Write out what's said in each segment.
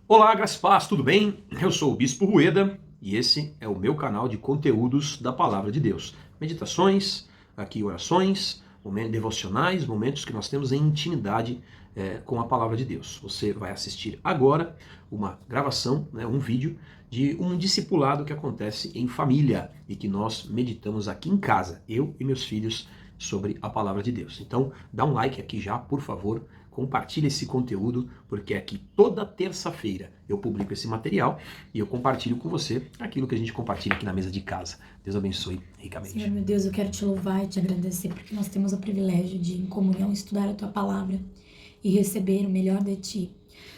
Olá, graças e paz, tudo bem? Eu sou o Bispo Rueda e esse é o meu canal de conteúdos da Palavra de Deus. Meditações, aqui orações, momentos devocionais, momentos que nós temos em intimidade com a Palavra de Deus. Você vai assistir agora uma gravação, um vídeo de um discipulado que acontece em família e que nós meditamos aqui em casa, eu e meus filhos, sobre a Palavra de Deus. Então, dá um like aqui já, por favor. Compartilhe esse conteúdo, porque aqui toda terça-feira eu publico esse material e eu compartilho com você aquilo que a gente compartilha aqui na mesa de casa. Deus abençoe ricamente. Senhor, meu Deus, eu quero te louvar e te agradecer porque nós temos o privilégio de, em comunhão, estudar a Tua Palavra e receber o melhor de Ti.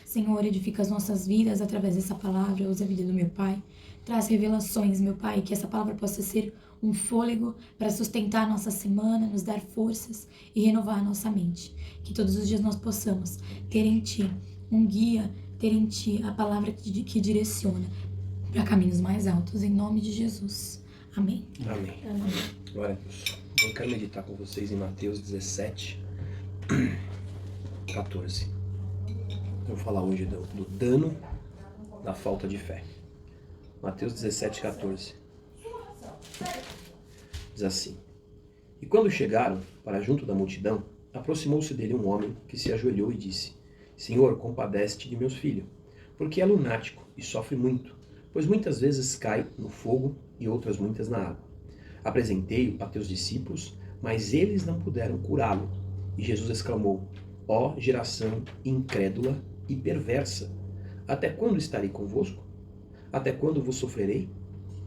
Senhor, edifica as nossas vidas através dessa palavra, usa a vida do meu Pai. Traz revelações, meu Pai, que essa palavra possa ser um fôlego para sustentar a nossa semana, nos dar forças e renovar a nossa mente. Que todos os dias nós possamos ter em Ti um guia, ter em Ti a palavra que direciona para caminhos mais altos, em nome de Jesus. Amém. Amém. Amém. Glória a Deus. Eu quero meditar com vocês em Mateus 17, 14. Eu vou falar hoje do dano da falta de fé. Mateus 17, 14. Diz assim: E quando chegaram para junto da multidão, aproximou-se dele um homem que se ajoelhou e disse: Senhor, compadece-te de meu filho, porque é lunático e sofre muito, pois muitas vezes cai no fogo e outras muitas na água. Apresentei-o a teus discípulos, mas eles não puderam curá-lo. E Jesus exclamou: Ó geração incrédula e perversa, até quando estarei convosco? Até quando vos sofrerei?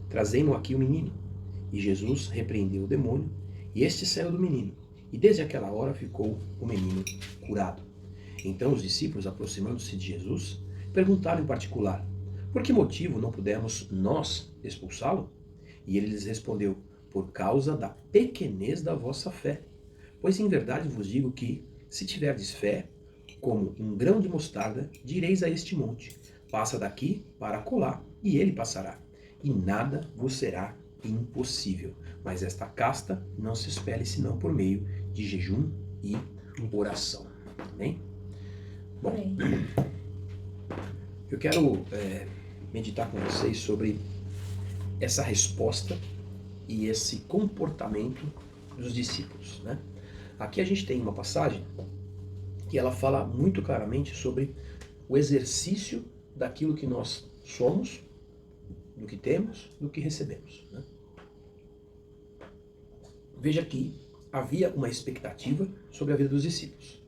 Trazei-mo aqui o menino. E Jesus repreendeu o demônio, e este saiu do menino, e desde aquela hora ficou o menino curado. Então os discípulos, aproximando-se de Jesus, perguntaram em particular: Por que motivo não pudemos nós expulsá-lo? E ele lhes respondeu: Por causa da pequenez da vossa fé. Pois em verdade vos digo que, se tiverdes fé, como um grão de mostarda, direis a este monte: Passa daqui para acolá, e ele passará, e nada vos será impossível. Mas esta casta não se expele senão por meio de jejum e oração. Amém? Bom, Amém. eu quero meditar com vocês sobre essa resposta e esse comportamento dos discípulos, né? Aqui a gente tem uma passagem que ela fala muito claramente sobre o exercício daquilo que nós somos, do que temos, do que recebemos, né? Veja que havia uma expectativa sobre a vida dos discípulos.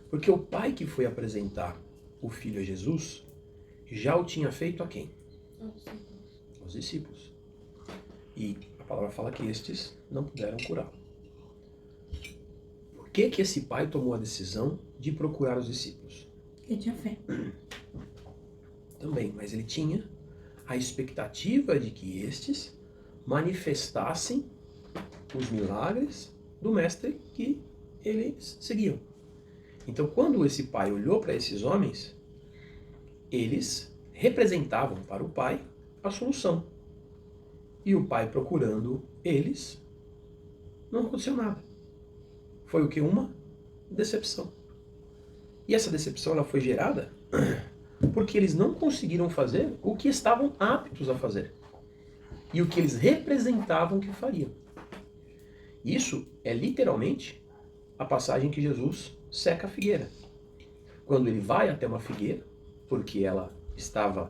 Porque o pai que foi apresentar o filho a Jesus já o tinha feito a quem? Aos discípulos. E a palavra fala que estes não puderam curá-lo. Por que que esse pai tomou a decisão de procurar os discípulos? Ele tinha fé. Também, mas ele tinha a expectativa de que estes manifestassem os milagres do mestre que eles seguiam. Então, quando esse pai olhou para esses homens, eles representavam para o pai a solução. E o pai procurando eles, não aconteceu nada. Foi o que? Uma decepção. E essa decepção ela foi gerada porque eles não conseguiram fazer o que estavam aptos a fazer. E o que eles representavam que fariam. Isso é literalmente a passagem que Jesus seca a figueira. Quando ele vai até uma figueira, porque ela estava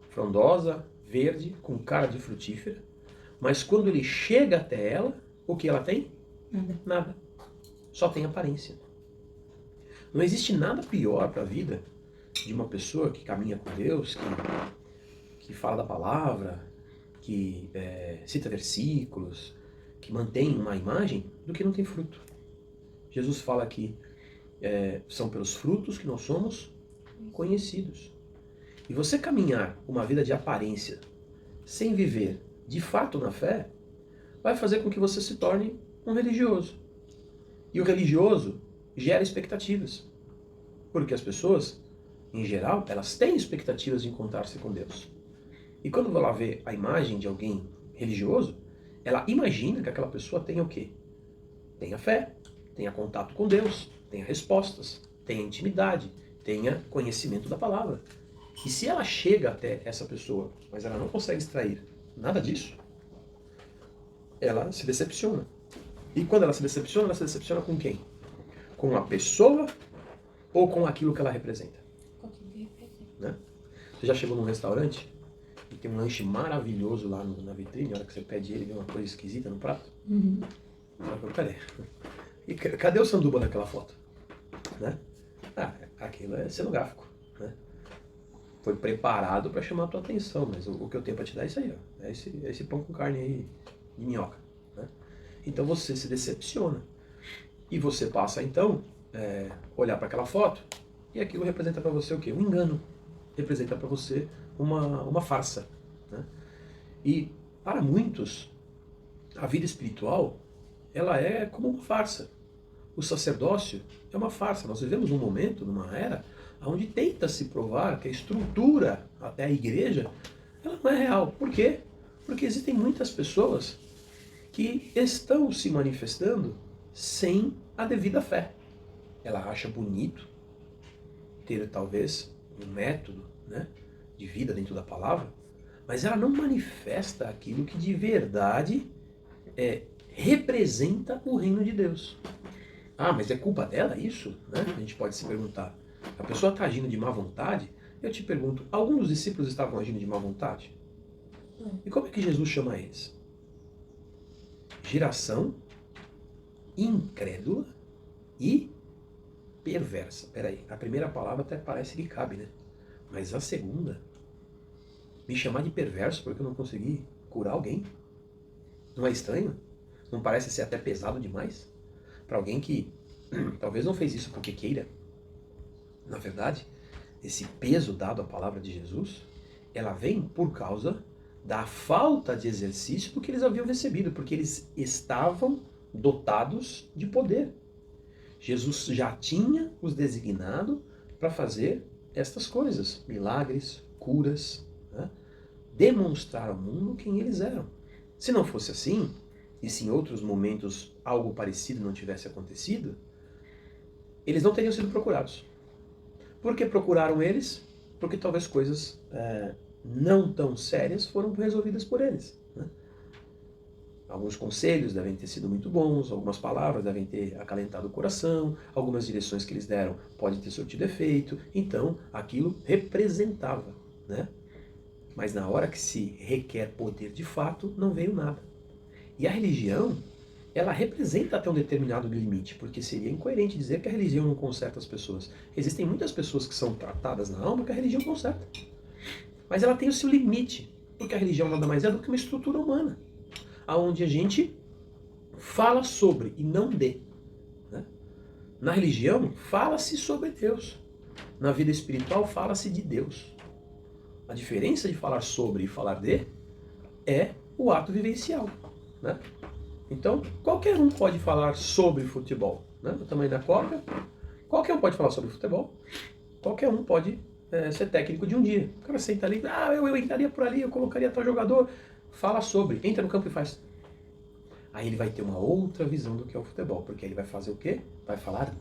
frondosa, verde, com cara de frutífera, mas quando ele chega até ela, o que ela tem? Nada. Nada. Só tem aparência. Não existe nada pior para a vida de uma pessoa que caminha com Deus, que fala da palavra, que cita versículos, que mantém uma imagem, do que não tem fruto. Jesus fala que são pelos frutos que nós somos conhecidos. E você caminhar uma vida de aparência, sem viver de fato na fé, vai fazer com que você se torne um religioso. E o religioso gera expectativas. Porque as pessoas, em geral, elas têm expectativas de encontrar-se com Deus. E quando ela vê a imagem de alguém religioso, ela imagina que aquela pessoa tenha o quê? Tenha fé, tenha contato com Deus, tenha respostas, tenha intimidade, tenha conhecimento da palavra. E se ela chega até essa pessoa, mas ela não consegue extrair nada disso, ela se decepciona. E quando ela se decepciona com quem? Com a pessoa ou com aquilo que ela representa? Né? Você já chegou num restaurante e tem um lanche maravilhoso lá na vitrine, a hora que você pede ele, vê uma coisa esquisita no prato? Uhum. Cadê? E cadê o sanduba daquela foto? Né? Aquilo é cenográfico. Né? Foi preparado para chamar a tua atenção, mas o que eu tenho para te dar é isso aí, ó. É esse pão com carne aí de minhoca. Né? Então você se decepciona. E você passa então olhar para aquela foto e aquilo representa para você o quê? Um engano. Representa para você uma farsa. Né? E para muitos, a vida espiritual ela é como uma farsa. O sacerdócio é uma farsa. Nós vivemos um momento, numa era, onde tenta se provar que a estrutura, até a igreja, ela não é real. Por quê? Porque existem muitas pessoas que estão se manifestando sem a devida fé. Ela acha bonito ter talvez um método, né, de vida dentro da palavra, mas ela não manifesta aquilo que de verdade representa o reino de Deus. Mas é culpa dela isso? Né? A gente pode se perguntar. A pessoa está agindo de má vontade? Eu te pergunto, alguns dos discípulos estavam agindo de má vontade? E como é que Jesus chama eles? Geração incrédula e perversa. Peraí, a primeira palavra até parece que cabe, né? Mas a segunda, me chamar de perverso porque eu não consegui curar alguém? Não é estranho? Não parece ser até pesado demais? Para alguém que talvez não fez isso porque queira. Na verdade, esse peso dado à palavra de Jesus, ela vem por causa da falta de exercício do que eles haviam recebido, porque eles estavam dotados de poder. Jesus já tinha os designado para fazer estas coisas, milagres, curas, né? Demonstrar ao mundo quem eles eram. Se não fosse assim, e se em outros momentos algo parecido não tivesse acontecido, eles não teriam sido procurados. Por que procuraram eles? Porque talvez coisas não tão sérias foram resolvidas por eles. Né? Alguns conselhos devem ter sido muito bons, algumas palavras devem ter acalentado o coração, algumas direções que eles deram podem ter surtido efeito, então aquilo representava. Né? Mas na hora que se requer poder de fato, não veio nada. E a religião, ela representa até um determinado limite, porque seria incoerente dizer que a religião não conserta as pessoas. Existem muitas pessoas que são tratadas na alma que a religião conserta. Mas ela tem o seu limite, porque a religião nada mais é do que uma estrutura humana, onde a gente fala sobre e não de. Né? Na religião, fala-se sobre Deus. Na vida espiritual, fala-se de Deus. A diferença de falar sobre e falar de é o ato vivencial. Né? Então, qualquer um pode falar sobre futebol. Né? O tamanho da corda, qualquer um pode falar sobre futebol. Qualquer um pode ser técnico de um dia. O cara senta ali, eu entraria por ali, eu colocaria tal jogador. Fala sobre, entra no campo e faz. Aí ele vai ter uma outra visão do que é o futebol, porque ele vai fazer o quê? Vai falar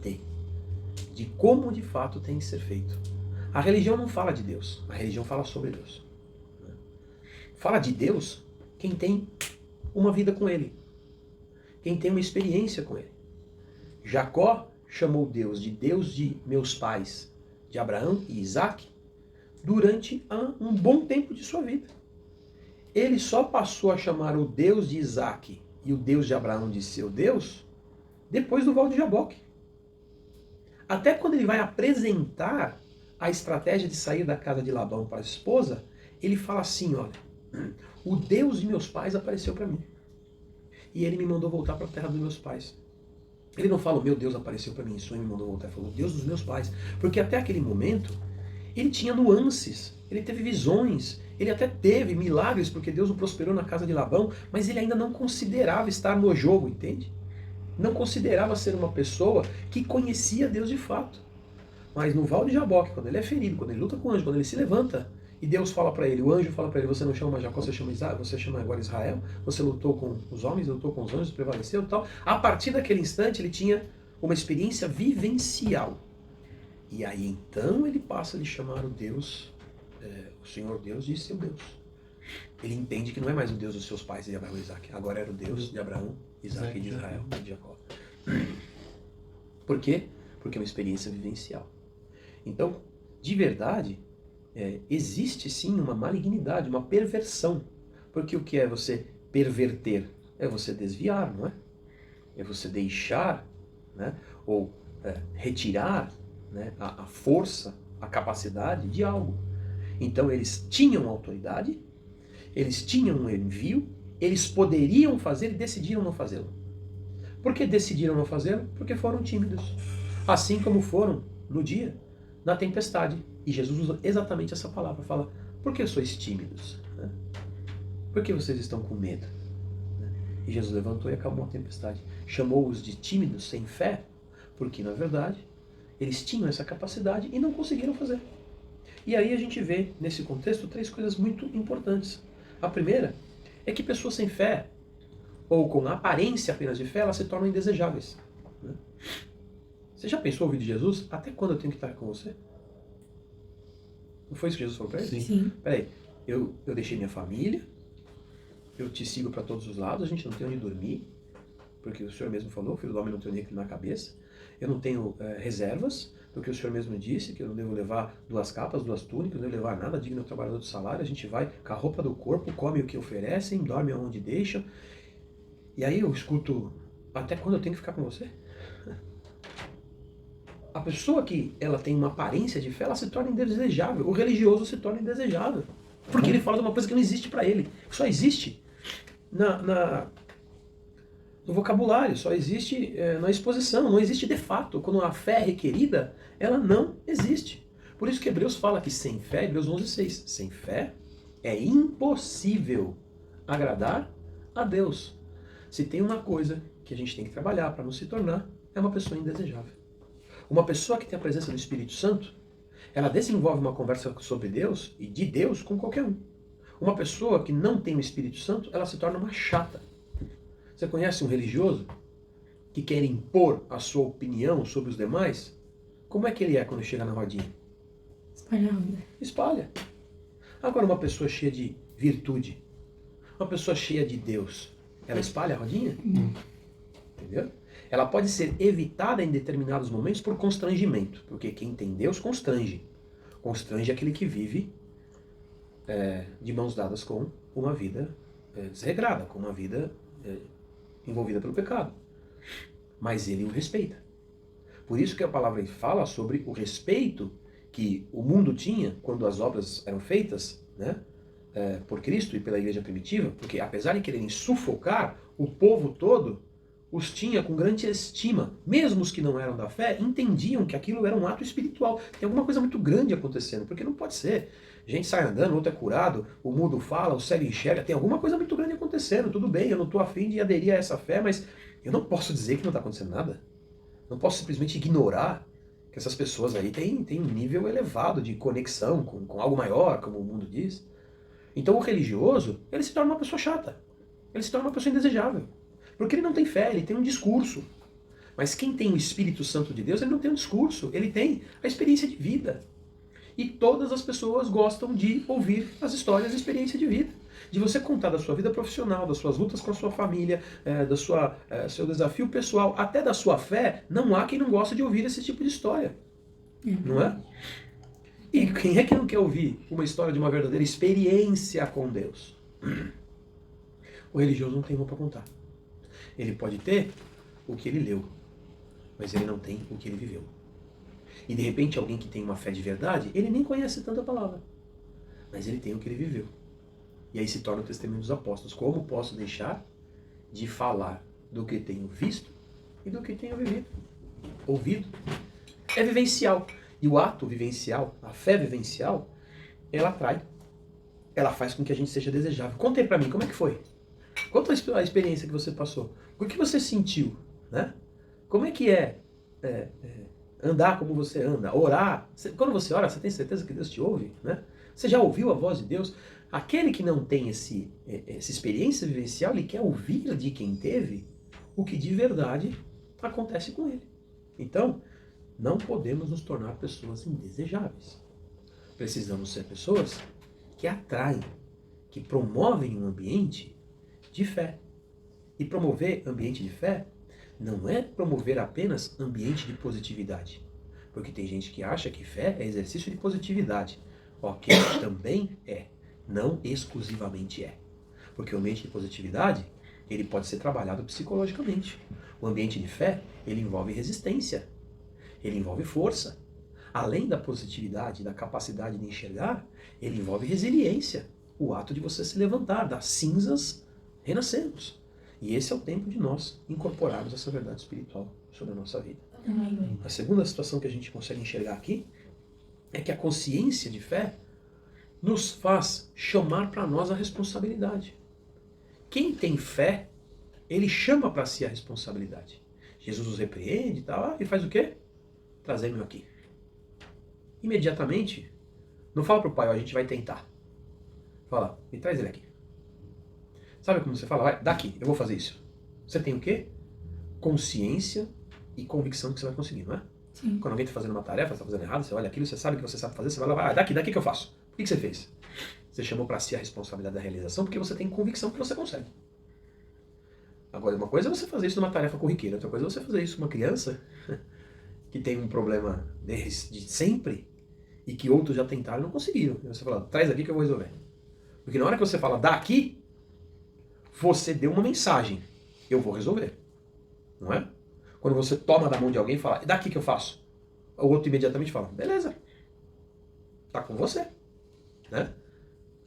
de como de fato tem que ser feito. A religião não fala de Deus, a religião fala sobre Deus. Fala de Deus quem tem uma vida com Ele, quem tem uma experiência com Ele. Jacó chamou Deus de meus pais, de Abraão e Isaac, durante um bom tempo de sua vida. Ele só passou a chamar o Deus de Isaac e o Deus de Abraão de seu Deus depois do Val de Jaboque. Até quando ele vai apresentar a estratégia de sair da casa de Labão para a esposa, ele fala assim, olha, o Deus de meus pais apareceu para mim. E ele me mandou voltar para a terra dos meus pais. Ele não fala, meu Deus apareceu para mim em sonho e me mandou voltar. Ele falou, Deus dos meus pais. Porque até aquele momento, ele tinha nuances, ele teve visões, ele até teve milagres, porque Deus o prosperou na casa de Labão, mas ele ainda não considerava estar no jogo, entende? Não considerava ser uma pessoa que conhecia Deus de fato. Mas no Val de Jaboque, quando ele é ferido, quando ele luta com o anjo, quando ele se levanta, e Deus fala para ele, o anjo fala para ele, você não chama mais Jacó, você chama agora Israel, você lutou com os homens, lutou com os anjos, prevaleceu e tal. A partir daquele instante ele tinha uma experiência vivencial. E aí então ele passa a lhe chamar o Deus o Senhor Deus diz seu Deus. Ele entende que não é mais o Deus dos seus pais, de Abraão e Isaac. Agora era o Deus de Abraão, Isaac e de Israel, de Jacó. Por quê? Porque é uma experiência vivencial. Então, de verdade, existe sim uma malignidade, uma perversão. Porque o que é você perverter? É você desviar, não é? É você deixar, né? Ou retirar, né? a força, a capacidade de algo. Então eles tinham autoridade, eles tinham um envio, eles poderiam fazer e decidiram não fazê-lo. Por que decidiram não fazê-lo? Porque foram tímidos. Assim como foram no dia, na tempestade. E Jesus usa exatamente essa palavra, fala, por que sois tímidos? Né? Por que vocês estão com medo? E Jesus levantou e acalmou a tempestade. Chamou-os de tímidos, sem fé, porque na verdade eles tinham essa capacidade e não conseguiram fazer. E aí a gente vê nesse contexto 3 coisas muito importantes. A primeira é que pessoas sem fé, ou com aparência apenas de fé, elas se tornam indesejáveis. Né? Você já pensou ouvir de Jesus? Até quando eu tenho que estar com você? Não foi isso que Jesus falou para ele? Sim. Peraí, eu deixei minha família, eu te sigo para todos os lados, a gente não tem onde dormir, porque o Senhor mesmo falou, o Filho do Homem não tem onde reclinar a cabeça. Eu não tenho reservas, porque o Senhor mesmo disse que eu não devo levar 2 capas, 2 túnicas, não devo levar nada digno do trabalhador do salário. A gente vai com a roupa do corpo, come o que oferecem, dorme onde deixam. E aí eu escuto, até quando eu tenho que ficar com você? A pessoa que ela tem uma aparência de fé, ela se torna indesejável. O religioso se torna indesejável. Porque ele fala de uma coisa que não existe para ele. Que só existe no vocabulário, só existe na exposição, não existe de fato. Quando a fé é requerida, ela não existe. Por isso que Hebreus fala que sem fé, Hebreus 11:6, sem fé é impossível agradar a Deus. Se tem uma coisa que a gente tem que trabalhar para não se tornar, é uma pessoa indesejável. Uma pessoa que tem a presença do Espírito Santo, ela desenvolve uma conversa sobre Deus e de Deus com qualquer um. Uma pessoa que não tem o Espírito Santo, ela se torna uma chata. Você conhece um religioso que quer impor a sua opinião sobre os demais? Como é que ele é quando chega na rodinha? Espalhando. Espalha. Agora, uma pessoa cheia de virtude, uma pessoa cheia de Deus, ela espalha a rodinha? Entendeu? Ela pode ser evitada em determinados momentos por constrangimento, porque quem tem Deus constrange. Constrange aquele que vive de mãos dadas com uma vida desregrada, com uma vida envolvida pelo pecado. Mas ele o respeita. Por isso que a palavra fala sobre o respeito que o mundo tinha quando as obras eram feitas, né, por Cristo e pela igreja primitiva, porque apesar de quererem sufocar, o povo todo os tinha com grande estima. Mesmo os que não eram da fé entendiam que aquilo era um ato espiritual. Tem alguma coisa muito grande acontecendo, porque não pode ser. Gente sai andando, outro é curado, o mudo fala, o cego enxerga, tem alguma coisa muito grande acontecendo. Tudo bem, eu não estou afim de aderir a essa fé, mas eu não posso dizer que não está acontecendo nada. Não posso simplesmente ignorar que essas pessoas aí têm um nível elevado de conexão com algo maior, como o mundo diz. Então o religioso, ele se torna uma pessoa chata. Ele se torna uma pessoa indesejável. Porque ele não tem fé, ele tem um discurso. Mas quem tem o Espírito Santo de Deus, ele não tem um discurso, ele tem a experiência de vida. E todas as pessoas gostam de ouvir as histórias da experiência de vida. De você contar da sua vida profissional, das suas lutas com a sua família, do seu desafio pessoal, até da sua fé. Não há quem não gosta de ouvir esse tipo de história. Não é? E quem é que não quer ouvir uma história de uma verdadeira experiência com Deus? O religioso não tem uma para contar. Ele pode ter o que ele leu, mas ele não tem o que ele viveu. E de repente alguém que tem uma fé de verdade, ele nem conhece tanto a palavra, mas ele tem o que ele viveu. E aí se torna o testemunho dos apóstolos. Como posso deixar de falar do que tenho visto e do que tenho vivido? Ouvido. É vivencial. E o ato vivencial, a fé vivencial, ela atrai. Ela faz com que a gente seja desejável. Conta aí pra mim, como é que foi? Conta a experiência que você passou. O que você sentiu? Né? Como é que andar como você anda? Orar. Quando você ora, você tem certeza que Deus te ouve? Né? Você já ouviu a voz de Deus? Aquele que não tem essa experiência vivencial, ele quer ouvir de quem teve o que de verdade acontece com ele. Então, não podemos nos tornar pessoas indesejáveis. Precisamos ser pessoas que atraem, que promovem um ambiente de fé. E promover ambiente de fé não é promover apenas ambiente de positividade. Porque tem gente que acha que fé é exercício de positividade. Ok, também é. Não exclusivamente é. Porque o ambiente de positividade, ele pode ser trabalhado psicologicamente. O ambiente de fé, ele envolve resistência. Ele envolve força. Além da positividade, da capacidade de enxergar, ele envolve resiliência. O ato de você se levantar, das cinzas renascermos. E esse é o tempo de nós incorporarmos essa verdade espiritual sobre a nossa vida. Amém. A segunda situação que a gente consegue enxergar aqui é que a consciência de fé nos faz chamar para nós a responsabilidade. Quem tem fé, ele chama para si a responsabilidade. Jesus os repreende e tal, e faz o quê? Trazendo aqui. Imediatamente, não fala para o pai, ó, a gente vai tentar. Fala, me traz ele aqui. Sabe como você fala? Vai, daqui, eu vou fazer isso. Você tem o quê? Consciência e convicção de que você vai conseguir, não é? Sim. Quando alguém está fazendo uma tarefa, está fazendo errado, você olha aquilo, você sabe que você sabe fazer, você vai lá, daqui que eu faço. Por que você fez? Você chamou para si a responsabilidade da realização porque você tem convicção que você consegue. Agora, uma coisa é você fazer isso numa tarefa corriqueira, outra coisa é você fazer isso com uma criança que tem um problema de sempre e que outros já tentaram e não conseguiram. E você fala, traz aqui que eu vou resolver. Porque na hora que você fala, daqui, você deu uma mensagem. Eu vou resolver. Não é? Quando você toma da mão de alguém e fala, daqui que eu faço. O outro imediatamente fala, beleza. Tá com você. Né?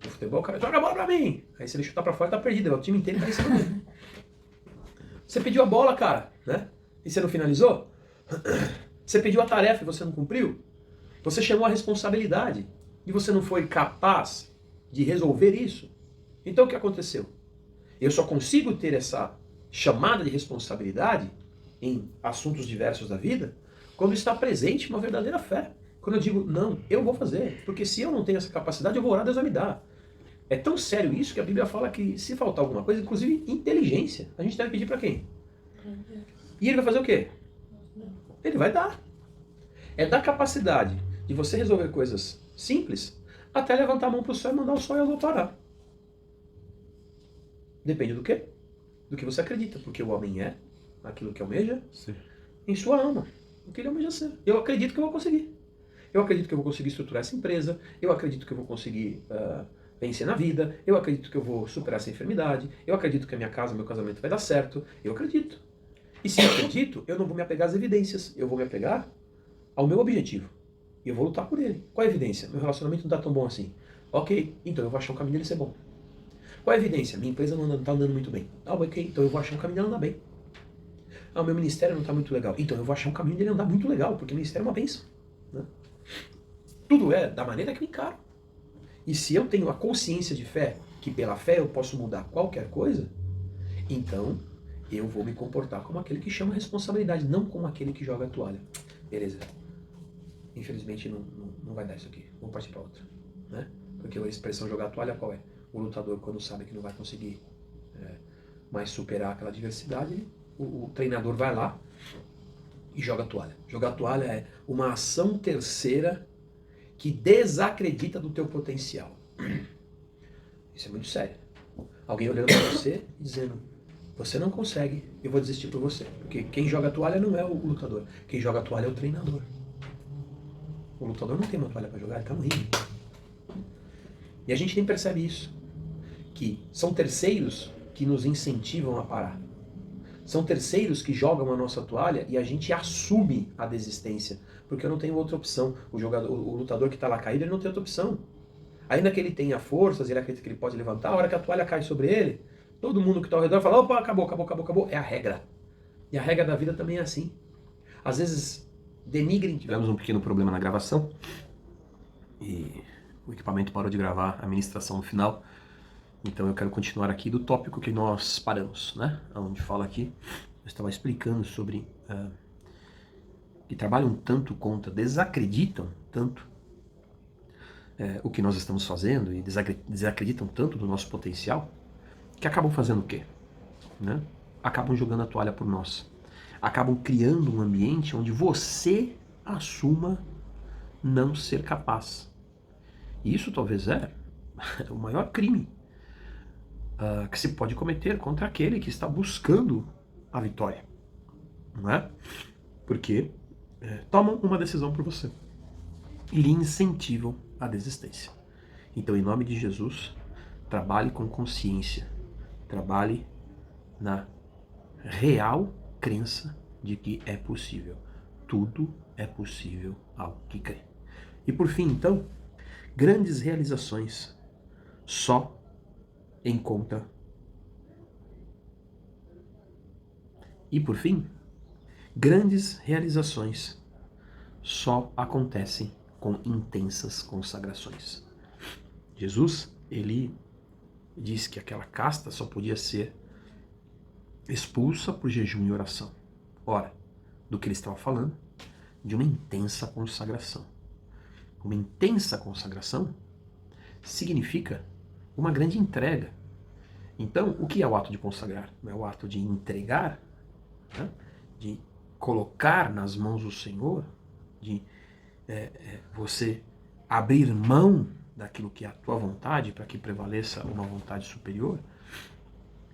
No futebol, o cara joga a bola pra mim. Aí se ele chutar pra fora, tá perdido. O time inteiro tá em cima dele. Você pediu a bola, cara. Né? E você não finalizou? Você pediu a tarefa e você não cumpriu? Você chamou a responsabilidade e você não foi capaz de resolver isso? Então o que aconteceu? Eu só consigo ter essa chamada de responsabilidade em assuntos diversos da vida quando está presente uma verdadeira fé. Quando eu digo, não, eu vou fazer, porque se eu não tenho essa capacidade, eu vou orar, Deus vai me dar. É tão sério isso que a Bíblia fala que se faltar alguma coisa, inclusive inteligência, a gente deve pedir para quem? E ele vai fazer o quê? Ele vai dar. É da capacidade de você resolver coisas simples até levantar a mão para o céu e mandar o sol e a lua parar. Depende do quê? Do que você acredita, porque o homem é aquilo que almeja em sua alma. O que ele almeja ser. Eu acredito que eu vou conseguir. Eu acredito que eu vou conseguir estruturar essa empresa. Eu acredito que eu vou conseguir vencer na vida. Eu acredito que eu vou superar essa enfermidade. Eu acredito que a minha casa, meu casamento vai dar certo. Eu acredito. E se eu acredito, eu não vou me apegar às evidências. Eu vou me apegar ao meu objetivo. E eu vou lutar por ele. Qual é a evidência? Meu relacionamento não está tão bom assim. Ok, então eu vou achar um caminho dele ser bom. Qual é a evidência? Minha empresa não está andando muito bem. Ah, ok, então eu vou achar um caminho dele andar bem. Ah, o meu ministério não está muito legal. Então eu vou achar um caminho dele andar muito legal, porque o ministério é uma bênção. Né? Tudo é da maneira que eu encaro. E se eu tenho a consciência de fé, que pela fé eu posso mudar qualquer coisa, então eu vou me comportar como aquele que chama a responsabilidade, não como aquele que joga a toalha. Beleza. Infelizmente não vai dar isso aqui. Vamos partir para outra. Né? Porque a expressão jogar a toalha qual é? O lutador, quando sabe que não vai conseguir mais superar aquela adversidade, o treinador vai lá e joga a toalha. Jogar a toalha é uma ação terceira que desacredita do teu potencial. Isso é muito sério. Alguém olhando para você e dizendo, você não consegue, eu vou desistir por você. Porque quem joga a toalha não é o lutador. Quem joga a toalha é o treinador. O lutador não tem uma toalha para jogar, ele está no ringue. E a gente nem percebe isso. Que são terceiros que nos incentivam a parar. São terceiros que jogam a nossa toalha e a gente assume a desistência. Porque eu não tenho outra opção. O lutador que está lá caído, ele não tem outra opção. Ainda que ele tenha forças, ele acredita que ele pode levantar, a hora que a toalha cai sobre ele, todo mundo que está ao redor fala, opa, acabou. É a regra. E a regra da vida também é assim. Às vezes, denigrem. Tivemos um pequeno problema na gravação. E o equipamento parou de gravar a ministração no final. Então eu quero continuar aqui do tópico que nós paramos, né? Onde fala aqui, eu estava explicando sobre que trabalham tanto contra, desacreditam tanto o que nós estamos fazendo e desacreditam tanto do nosso potencial, que acabam fazendo o quê? Né? Acabam jogando a toalha por nós. Acabam criando um ambiente onde você assuma não ser capaz. E isso talvez é o maior crime que se pode cometer contra aquele que está buscando a vitória, não é? Porque tomam uma decisão por você e lhe incentivam a desistência. Então, em nome de Jesus, trabalhe com consciência, trabalhe na real crença de que é possível. Tudo é possível ao que crê. E por fim, então, grandes realizações só encontra. E por fim, grandes realizações só acontecem com intensas consagrações. Jesus, ele diz que aquela casta só podia ser expulsa por jejum e oração. Ora, do que ele estava falando? De uma intensa consagração. Uma intensa consagração significa uma grande entrega. Então, o que é o ato de consagrar? É o ato de entregar, né? De colocar nas mãos do Senhor, de você abrir mão daquilo que é a tua vontade para que prevaleça uma vontade superior.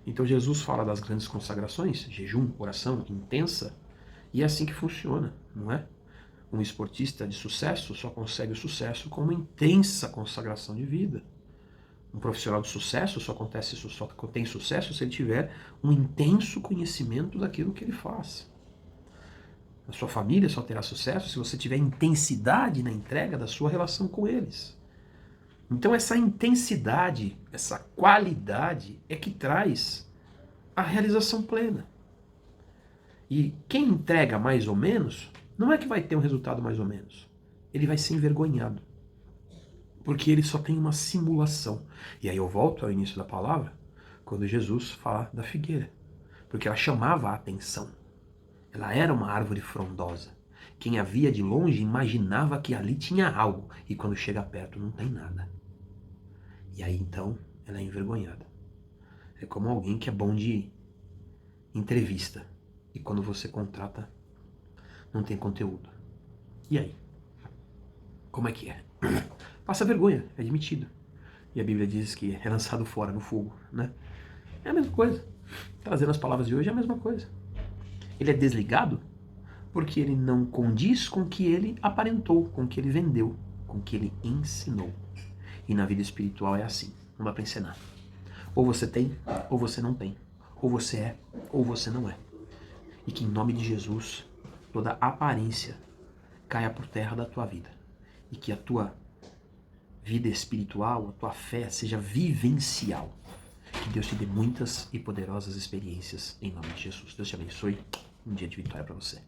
Então Jesus fala das grandes consagrações, jejum, oração intensa, e é assim que funciona, não é? Um esportista de sucesso só consegue o sucesso com uma intensa consagração de vida. Um profissional de sucesso só tem sucesso se ele tiver um intenso conhecimento daquilo que ele faz. A sua família só terá sucesso se você tiver intensidade na entrega da sua relação com eles. Então essa intensidade, essa qualidade é que traz a realização plena. E quem entrega mais ou menos, não é que vai ter um resultado mais ou menos. Ele vai ser envergonhado. Porque ele só tem uma simulação. E aí eu volto ao início da palavra, quando Jesus fala da figueira. Porque ela chamava a atenção. Ela era uma árvore frondosa. Quem a via de longe imaginava que ali tinha algo. E quando chega perto não tem nada. E aí então ela é envergonhada. É como alguém que é bom de entrevista. E quando você contrata, não tem conteúdo. E aí? Como é que é? Passa vergonha, é admitido. E a Bíblia diz que é lançado fora no fogo, né? É a mesma coisa. Trazendo as palavras de hoje é a mesma coisa. Ele é desligado porque ele não condiz com o que ele aparentou, com o que ele vendeu, com o que ele ensinou. E na vida espiritual é assim, não dá para ensinar. Ou você tem, ou você não tem. Ou você é, ou você não é. E que em nome de Jesus, toda aparência caia por terra da tua vida. E que a tua vida espiritual, a tua fé seja vivencial. Que Deus te dê muitas e poderosas experiências em nome de Jesus. Deus te abençoe. Um dia de vitória para você.